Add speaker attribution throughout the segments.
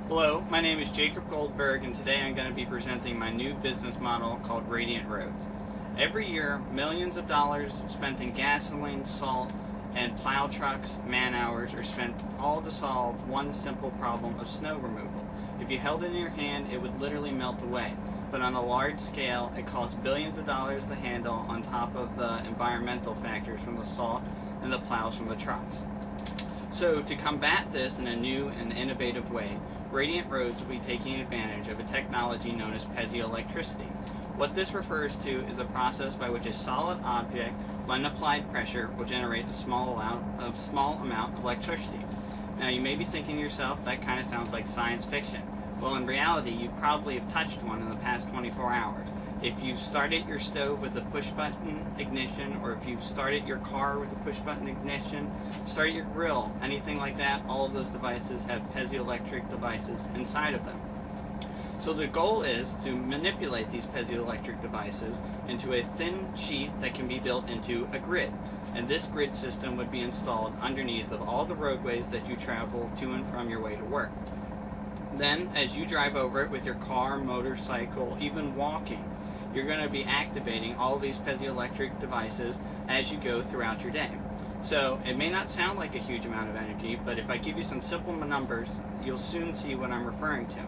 Speaker 1: Hello, my name is Jacob Goldberg, and today I'm going to be presenting my new business model called Radiant Roads. Every year, millions of dollars spent in gasoline, salt, and plow trucks, man hours are spent all to solve one simple problem of snow removal. If you held it in your hand, it would literally melt away. But on a large scale, it costs billions of dollars to handle on top of the environmental factors from the salt and the plows from the trucks. So to combat this in a new and innovative way, Radiant Roads will be taking advantage of a technology known as piezoelectricity. What this refers to is a process by which a solid object, when applied pressure, will generate a small amount of electricity. Now you may be thinking to yourself, that kind of sounds like science fiction. Well, in reality, you probably have touched one in the past 24 hours. If you've started your stove with a push-button ignition, or if you've started your car with a push-button ignition, started your grill, anything like that, all of those devices have piezoelectric devices inside of them. So the goal is to manipulate these piezoelectric devices into a thin sheet that can be built into a grid. And this grid system would be installed underneath of all the roadways that you travel to and from your way to work. Then, as you drive over it with your car, motorcycle, even walking, you're going to be activating all of these piezoelectric devices as you go throughout your day. So it may not sound like a huge amount of energy, but if I give you some simple numbers, you'll soon see what I'm referring to.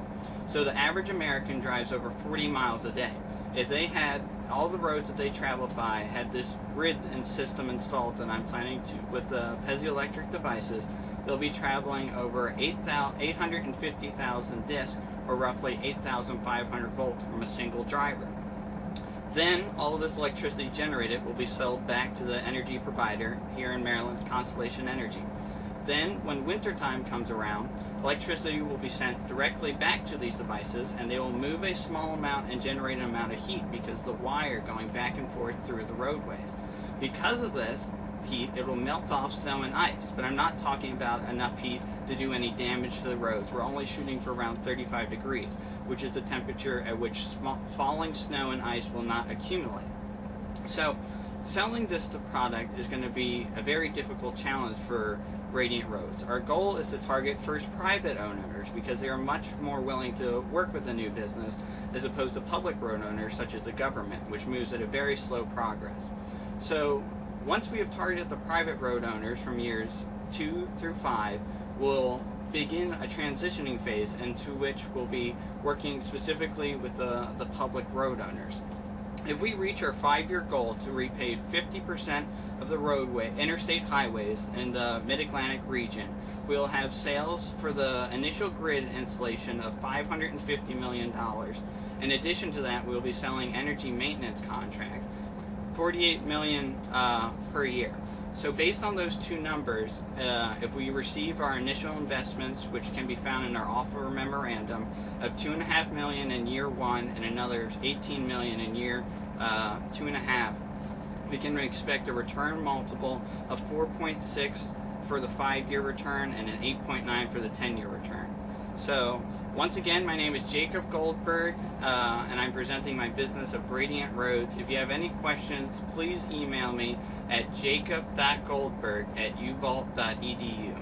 Speaker 1: So the average American drives over 40 miles a day. If they had all the roads that they travel by had this grid and system installed that I'm planning to with the piezoelectric devices, they'll be traveling over 850,000 discs, or roughly 8,500 volts from a single driver. Then all of this electricity generated will be sold back to the energy provider here in Maryland, Constellation Energy. Then, when wintertime comes around, electricity will be sent directly back to these devices, and they will move a small amount and generate an amount of heat because the wire going back and forth through the roadways. Because of this heat, it will melt off snow and ice, but I'm not talking about enough heat to do any damage to the roads. We're only shooting for around 35 degrees, which is the temperature at which falling snow and ice will not accumulate. So selling this product is going to be a very difficult challenge for Radiant Roads. Our goal is to target first private owners because they are much more willing to work with a new business as opposed to public road owners such as the government, which moves at a very slow progress. So once we have targeted the private road owners from years 2 through 5, we'll begin a transitioning phase into which we'll be working specifically with the public road owners. If we reach our 5-year goal to repave 50% of the interstate highways in the Mid-Atlantic region, we'll have sales for the initial grid installation of $550 million. In addition to that, we'll be selling energy maintenance contracts, $48 million per year. So based on those two numbers, if we receive our initial investments, which can be found in our offer memorandum, of $2.5 million in year 1 and another $18 million in year 2.5, we can expect a return multiple of 4.6 for the 5-year return and an 8.9 for the 10-year return. So once again, my name is Jacob Goldberg, and I'm presenting my business of Radiant Roads. If you have any questions, please email me at jacob.goldberg@uvault.edu.